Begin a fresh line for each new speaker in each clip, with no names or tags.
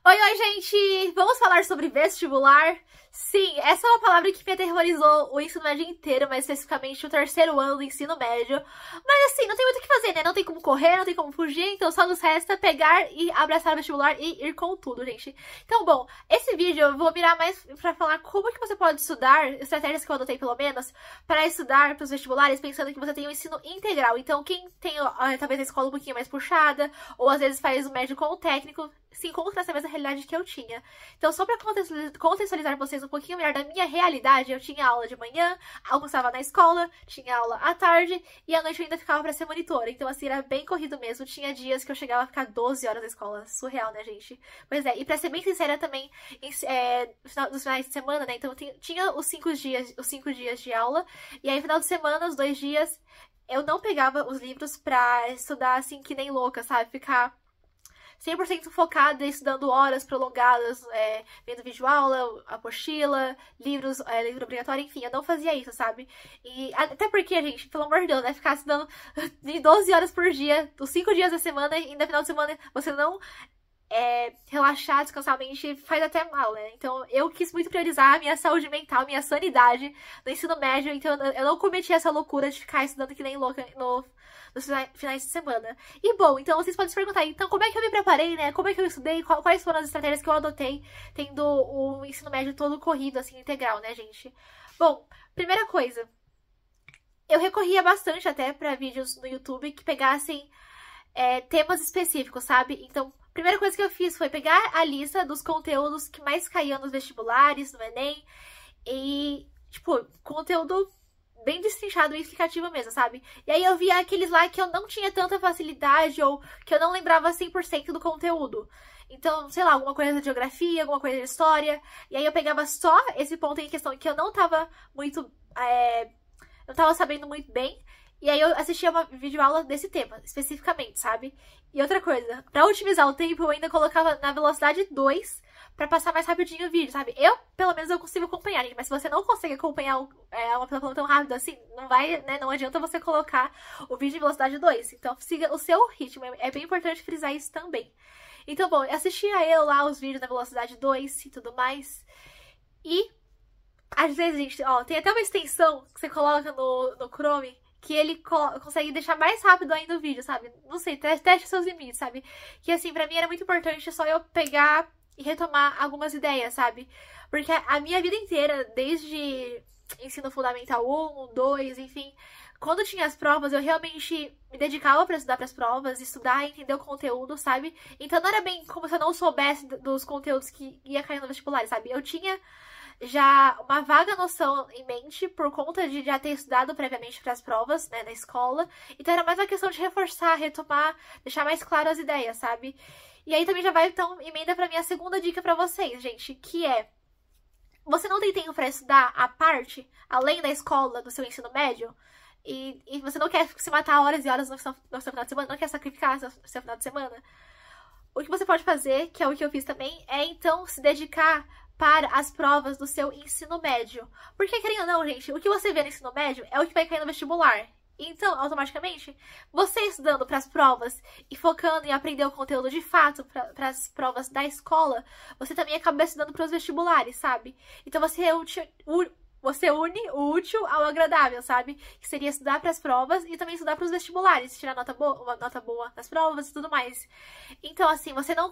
Oi, oi, gente! Vamos falar sobre vestibular? Sim, essa é uma palavra que me aterrorizou o ensino médio inteiro, mas especificamente o terceiro ano do ensino médio. Mas assim, não tem muito o que fazer, né? Não tem como correr, não tem como fugir, então só nos resta pegar e abraçar o vestibular e ir com tudo, gente. Então, bom, esse vídeo eu vou virar mais pra falar como que você pode estudar, estratégias que eu adotei pelo menos, para estudar pros vestibulares, pensando que você tem um ensino integral. Então, quem tem talvez a escola um pouquinho mais puxada, ou às vezes faz o médio com o técnico, se encontra nessa mesma realidade que eu tinha. Então, só pra contextualizar vocês um pouquinho melhor da minha realidade, eu tinha aula de manhã, almoçava na escola, tinha aula à tarde, e à noite eu ainda ficava pra ser monitora. Então, assim, era bem corrido mesmo. Tinha dias que eu chegava a ficar 12 horas na escola. Surreal, né, gente? Pois é, e pra ser bem sincera também, nos finais de semana, né, então tinha os 5 dias de aula, e aí, no final de semana, os 2 dias, eu não pegava os livros pra estudar, assim, que nem louca, sabe? Ficar 100% focada estudando horas prolongadas, vendo videoaula, apostila, livro obrigatório, enfim, eu não fazia isso, sabe? E até porque, gente, pelo amor de Deus, né, ficar estudando de 12 horas por dia, os 5 dias da semana, e no final de semana você não relaxar, descansar a mente, faz até mal, né? Então eu quis muito priorizar a minha saúde mental, minha sanidade no ensino médio, então eu não cometi essa loucura de ficar estudando que nem louca nos finais de semana. E bom, então vocês podem se perguntar, então como é que eu me preparei, né? Como é que eu estudei? Quais foram as estratégias que eu adotei tendo o ensino médio todo corrido, assim, integral, né, gente? Bom, primeira coisa, eu recorria bastante até pra vídeos no YouTube que pegassem temas específicos, sabe? Então, a primeira coisa que eu fiz foi pegar a lista dos conteúdos que mais caíam nos vestibulares, no Enem, e, tipo, conteúdo bem destrinchado e explicativo mesmo, sabe? E aí eu via aqueles lá que eu não tinha tanta facilidade ou que eu não lembrava 100% do conteúdo. Então, sei lá, alguma coisa de geografia, alguma coisa de história. E aí eu pegava só esse ponto em questão que eu não tava muito... não tava sabendo muito bem. E aí eu assistia uma videoaula desse tema, especificamente, sabe? E outra coisa, pra otimizar o tempo, eu ainda colocava na velocidade 2 pra passar mais rapidinho o vídeo, sabe? Pelo menos, eu consigo acompanhar, gente. Mas se você não consegue acompanhar uma pessoa falando tão rápido assim, não vai, né? Não adianta você colocar o vídeo em velocidade 2. Então, siga o seu ritmo. É bem importante frisar isso também. Então, bom, eu assistia lá os vídeos na velocidade 2 e tudo mais. E, às vezes, gente, ó, tem até uma extensão que você coloca no Chrome que ele consegue deixar mais rápido ainda o vídeo, sabe? Não sei, teste seus limites, sabe? Que, assim, pra mim era muito importante só eu pegar e retomar algumas ideias, sabe? Porque a minha vida inteira, desde ensino fundamental 1, 2, enfim, quando tinha as provas, eu realmente me dedicava pra estudar pras provas, estudar e entender o conteúdo, sabe? Então não era bem como se eu não soubesse dos conteúdos que ia cair no vestibular, sabe? Eu tinha já uma vaga noção em mente por conta de já ter estudado previamente para as provas, né, na escola. Então era mais uma questão de reforçar, retomar, deixar mais claro as ideias, sabe? E aí também já vai, então, emenda pra minha segunda dica pra vocês, gente, que é: você não tem tempo pra estudar a parte, além da escola, do seu ensino médio? E você não quer se matar horas e horas no seu final de semana, não quer sacrificar seu final de semana? O que você pode fazer, que é o que eu fiz também, é então se dedicar para as provas do seu ensino médio. Porque, querendo ou não, gente, o que você vê no ensino médio é o que vai cair no vestibular. Então, automaticamente, você estudando para as provas e focando em aprender o conteúdo de fato para as provas da escola, você também acaba estudando para os vestibulares, sabe? Então, você une o útil ao agradável, sabe? Que seria estudar para as provas e também estudar para os vestibulares, tirar uma nota boa nas provas e tudo mais. Então, assim, você não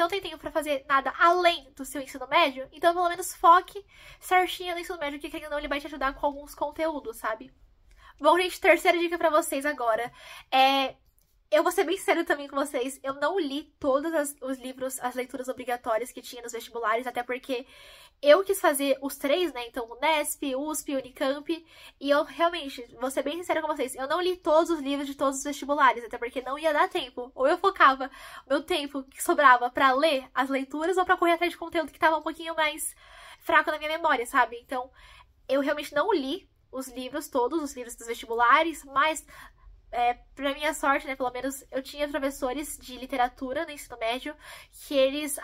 tem tempo para fazer nada além do seu ensino médio, então pelo menos foque certinho no ensino médio, que querendo ou não, ele vai te ajudar com alguns conteúdos, sabe? Bom, gente, terceira dica pra vocês agora eu vou ser bem sério também com vocês, eu não li todos os livros, as leituras obrigatórias que tinha nos vestibulares, até porque eu quis fazer os 3, né, então Unesp, USP, Unicamp, e eu realmente, vou ser bem sincera com vocês, eu não li todos os livros de todos os vestibulares, até porque não ia dar tempo, ou eu focava o meu tempo que sobrava pra ler as leituras, ou pra correr atrás de conteúdo que tava um pouquinho mais fraco na minha memória, sabe? Então, eu realmente não li todos os livros dos vestibulares, mas pra minha sorte, né, pelo menos eu tinha professores de literatura no ensino médio que eles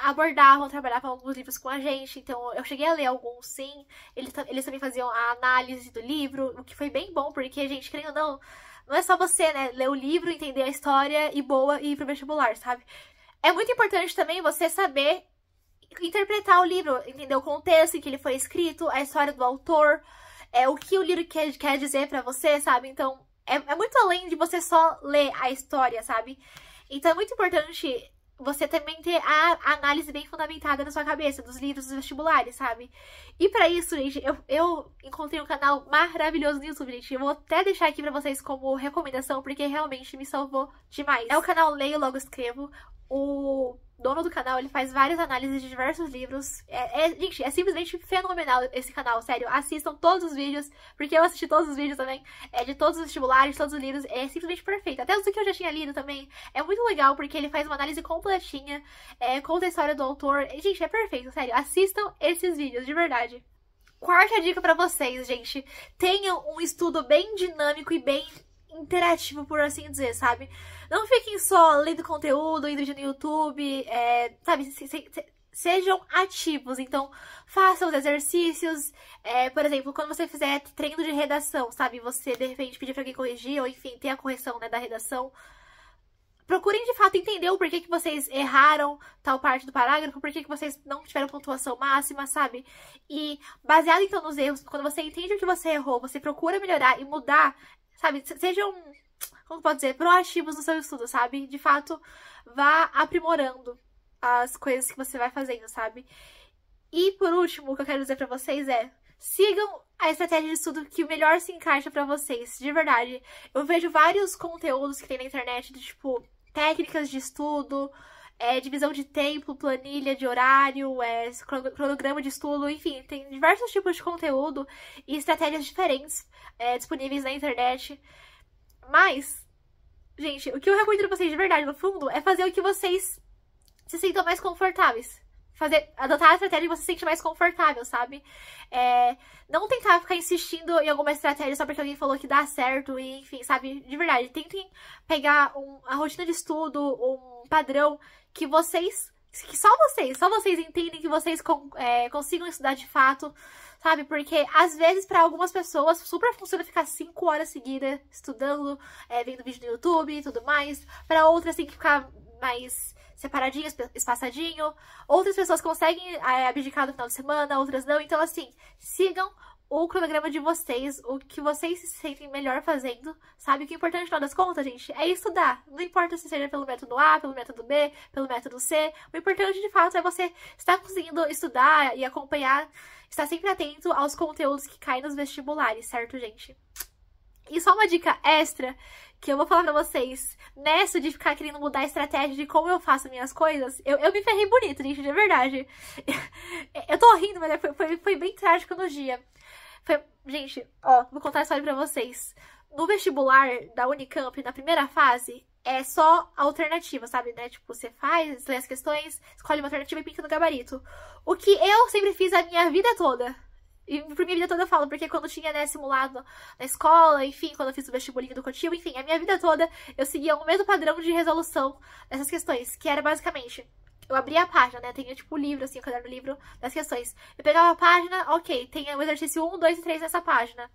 trabalhavam alguns livros com a gente, então eu cheguei a ler alguns, sim, eles também faziam a análise do livro, o que foi bem bom, porque, gente, querendo ou não é só você, né, ler o livro, entender a história e ir pro vestibular, sabe? É muito importante também você saber interpretar o livro, entender o contexto em que ele foi escrito, a história do autor, o que o livro quer dizer pra você, sabe? Então, é muito além de você só ler a história, sabe? Então, é muito importante você também ter a análise bem fundamentada na sua cabeça, dos livros dos vestibulares, sabe? E pra isso, gente, eu encontrei um canal maravilhoso no YouTube, gente. Eu vou até deixar aqui pra vocês como recomendação, porque realmente me salvou demais. É o canal Leio Logo Escrevo. O dono do canal, ele faz várias análises de diversos livros. Gente, é simplesmente fenomenal esse canal, sério. Assistam todos os vídeos, porque eu assisti todos os vídeos também, de todos os vestibulares, todos os livros. É simplesmente perfeito. Até os que eu já tinha lido também. É muito legal, porque ele faz uma análise completinha, conta a história do autor. Gente, é perfeito, sério. Assistam esses vídeos, de verdade. Quarta dica pra vocês, gente. Tenham um estudo bem dinâmico e bem interativo, por assim dizer, sabe? Não fiquem só lendo conteúdo, indo no YouTube, sabe? Sejam ativos, então façam os exercícios, por exemplo, quando você fizer treino de redação, sabe? Você, de repente, pedir pra alguém corrigir, ou enfim, ter a correção, né, da redação. Procurem, de fato, entender o porquê que vocês erraram tal parte do parágrafo, por que vocês não tiveram pontuação máxima, sabe? E, baseado, então, nos erros, quando você entende o que você errou, você procura melhorar e mudar, sabe? Sejam, como pode dizer, proativos no seu estudo, sabe? De fato, vá aprimorando as coisas que você vai fazendo, sabe? E, por último, o que eu quero dizer pra vocês sigam a estratégia de estudo que melhor se encaixa pra vocês, de verdade. Eu vejo vários conteúdos que tem na internet de, tipo, técnicas de estudo, divisão de tempo, planilha de horário, cronograma de estudo, enfim, tem diversos tipos de conteúdo e estratégias diferentes disponíveis na internet. Mas, gente, o que eu recomendo pra vocês de verdade, no fundo, é fazer o que vocês se sintam mais confortáveis. Adotar a estratégia que você se sente mais confortável, sabe? Não tentar ficar insistindo em alguma estratégia só porque alguém falou que dá certo, e enfim, sabe? De verdade, tentem pegar a rotina de estudo, um padrão que só vocês entendem, que vocês consigam estudar de fato, sabe? Porque, às vezes, pra algumas pessoas, super funciona ficar 5 horas seguidas estudando, vendo vídeo no YouTube e tudo mais. Pra outras, tem que ficar mais separadinho, espaçadinho. Outras pessoas conseguem abdicar no final de semana, outras não. Então, assim, sigam o cronograma de vocês, o que vocês se sentem melhor fazendo, sabe? O que é importante, no final das contas, gente, é estudar. Não importa se seja pelo método A, pelo método B, pelo método C. O importante, de fato, é você estar conseguindo estudar e acompanhar, estar sempre atento aos conteúdos que caem nos vestibulares, certo, gente? E só uma dica extra que eu vou falar pra vocês. Nessa de ficar querendo mudar a estratégia de como eu faço minhas coisas, eu me ferrei bonito, gente, de verdade. Eu tô rindo, mas foi bem trágico no dia. Gente, vou contar a história pra vocês. No vestibular da Unicamp, na primeira fase, é só alternativa, sabe, né? Tipo, você lê as questões, escolhe uma alternativa e pinta no gabarito. O que eu sempre fiz a minha vida toda. E por minha vida toda eu falo, porque quando tinha, né, simulado na escola, enfim, quando eu fiz o vestibulinho do Cotil, enfim, a minha vida toda eu seguia o mesmo padrão de resolução dessas questões, que era basicamente, eu abria a página, né, tinha tipo o livro, assim, o caderno livro das questões. Eu pegava a página, ok, tem o exercício 1, 2 e 3 nessa página.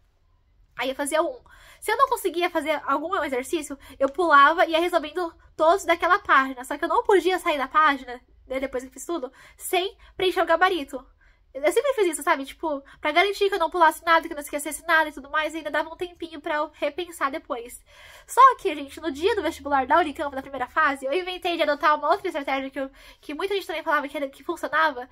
Aí eu fazia 1. Se eu não conseguia fazer algum exercício, eu pulava e ia resolvendo todos daquela página. Só que eu não podia sair da página, né, depois que fiz tudo, sem preencher o gabarito. Eu sempre fiz isso, sabe? Tipo, pra garantir que eu não pulasse nada, que eu não esquecesse nada e tudo mais, e ainda dava um tempinho pra eu repensar depois. Só que, gente, no dia do vestibular da Unicamp, na primeira fase, eu inventei de adotar uma outra estratégia que muita gente também falava que funcionava,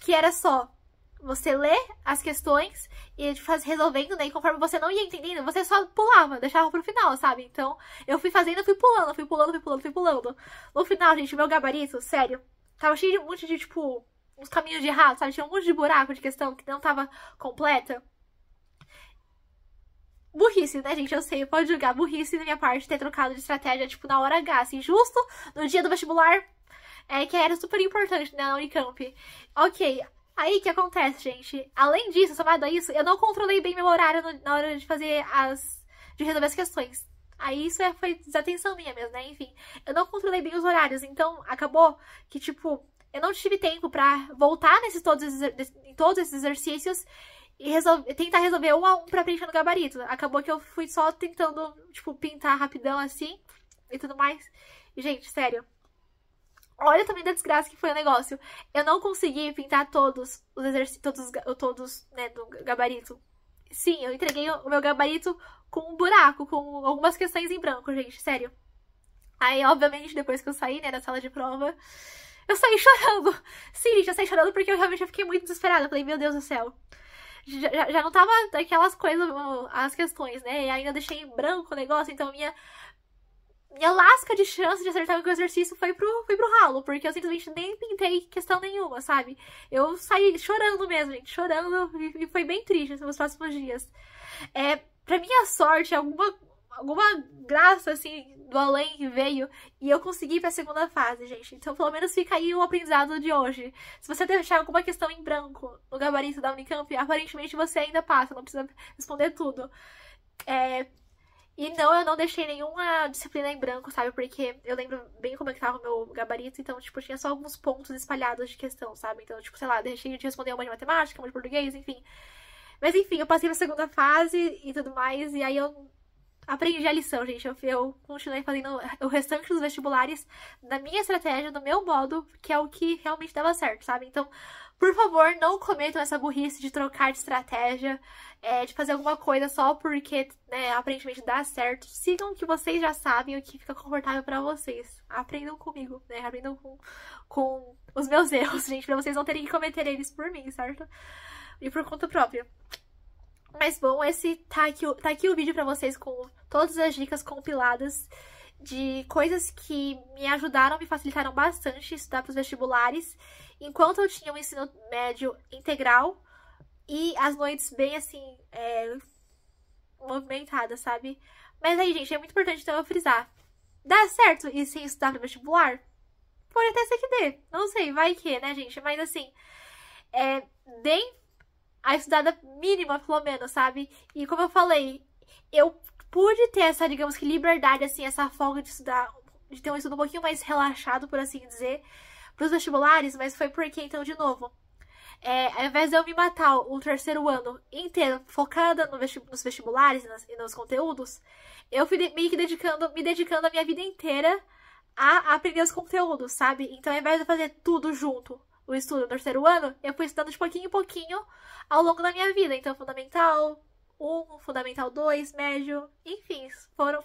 que era só você ler as questões e resolvendo, né? E conforme você não ia entendendo, você só pulava, deixava pro final, sabe? Então, eu fui fazendo, fui pulando. No final, gente, o meu gabarito, sério, tava cheio de um monte de, tipo, uns caminhos de errado, sabe? Tinha um monte de buraco de questão que não tava completa. Burrice, né, gente? Eu sei, pode julgar. Burrice da minha parte ter trocado de estratégia, tipo, na hora H, assim, justo no dia do vestibular, que era super importante, né, na Unicamp. Ok, aí o que acontece, gente? Além disso, somado a isso, eu não controlei bem meu horário na hora de fazer de resolver as questões. Aí isso foi desatenção minha mesmo, né? Enfim, eu não controlei bem os horários, então acabou que, tipo, eu não tive tempo pra voltar em todos esses exercícios e tentar resolver um a um pra preencher no gabarito. Acabou que eu fui só tentando, tipo, pintar rapidão assim e tudo mais. E, gente, sério, olha também da desgraça que foi o negócio. Eu não consegui pintar todos os exercícios, todos, né, do gabarito. Sim, eu entreguei o meu gabarito com um buraco, com algumas questões em branco, gente, sério. Aí, obviamente, depois que eu saí, né, da sala de prova, eu saí chorando. Sim, gente, eu saí chorando porque eu realmente fiquei muito desesperada. Eu falei, meu Deus do céu. Já não tava daquelas coisas, as questões, né? E ainda deixei em branco o negócio, então minha lasca de chance de acertar com o exercício foi pro ralo, porque eu simplesmente nem pintei questão nenhuma, sabe? Eu saí chorando mesmo, gente, chorando, e foi bem triste nos próximos dias. Pra minha sorte, alguma graça, assim, do além veio e eu consegui ir pra segunda fase, gente. Então, pelo menos fica aí o aprendizado de hoje. Se você deixar alguma questão em branco no gabarito da Unicamp, aparentemente você ainda passa, não precisa responder tudo. E não, eu não deixei nenhuma disciplina em branco, sabe? Porque eu lembro bem como é que tava o meu gabarito, então, tipo, tinha só alguns pontos espalhados de questão, sabe? Então, tipo, sei lá, deixei de responder uma de matemática, uma de português, enfim. Mas, enfim, eu passei pra segunda fase e tudo mais, e aí eu aprendi a lição, gente. Eu continuei fazendo o restante dos vestibulares da minha estratégia, do meu modo, que é o que realmente dava certo, sabe? Então, por favor, não cometam essa burrice de trocar de estratégia, de fazer alguma coisa só porque, né, aparentemente dá certo. Sigam o que vocês já sabem, o que fica confortável pra vocês. Aprendam comigo, né? Aprendam com os meus erros, gente, pra vocês não terem que cometer eles por mim, certo? E por conta própria. Mas bom, tá aqui o vídeo pra vocês com todas as dicas compiladas de coisas que me ajudaram, me facilitaram bastante estudar pros vestibulares, enquanto eu tinha um ensino médio integral e as noites bem assim, movimentadas, sabe? Mas aí, gente, é muito importante então eu frisar. Dá certo e sem estudar pro vestibular? Pode até ser que dê. Não sei, vai que, né, gente? Mas assim, deem a estudada mínima, pelo menos, sabe? E como eu falei, eu pude ter essa, digamos que, liberdade, assim, essa folga de estudar, de ter um estudo um pouquinho mais relaxado, por assim dizer, pros vestibulares, mas foi porque, então, de novo, ao invés de eu me matar o terceiro ano inteiro focada nos vestibulares e nos conteúdos, eu fui me dedicando a minha vida inteira a aprender os conteúdos, sabe? Então, ao invés de eu fazer tudo junto, o estudo no terceiro ano, eu fui estudando de pouquinho em pouquinho ao longo da minha vida. Então, Fundamental 1, Fundamental 2, médio, enfim, foram...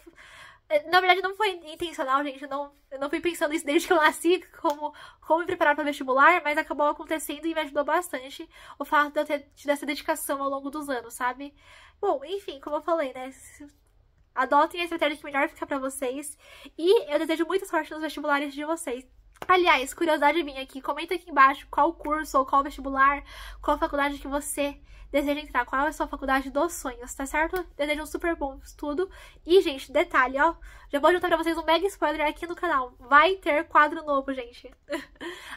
Na verdade, não foi intencional, gente, eu não fui pensando isso desde que eu nasci, como me preparar para o vestibular, mas acabou acontecendo e me ajudou bastante o fato de eu ter tido essa dedicação ao longo dos anos, sabe? Bom, enfim, como eu falei, né, adotem a estratégia que melhor fica pra vocês e eu desejo muita sorte nos vestibulares de vocês. Aliás, curiosidade minha aqui, comenta aqui embaixo qual curso ou qual vestibular, qual faculdade que você deseja entrar, qual é a sua faculdade dos sonhos, tá certo? Desejo um super bom estudo. E, gente, detalhe, ó, já vou juntar pra vocês um mega spoiler aqui no canal. Vai ter quadro novo, gente.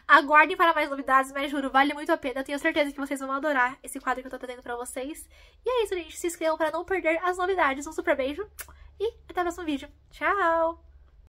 Aguardem para mais novidades, mas juro, vale muito a pena. Tenho certeza que vocês vão adorar esse quadro que eu tô trazendo pra vocês. E é isso, gente. Se inscrevam pra não perder as novidades. Um super beijo e até o próximo vídeo. Tchau!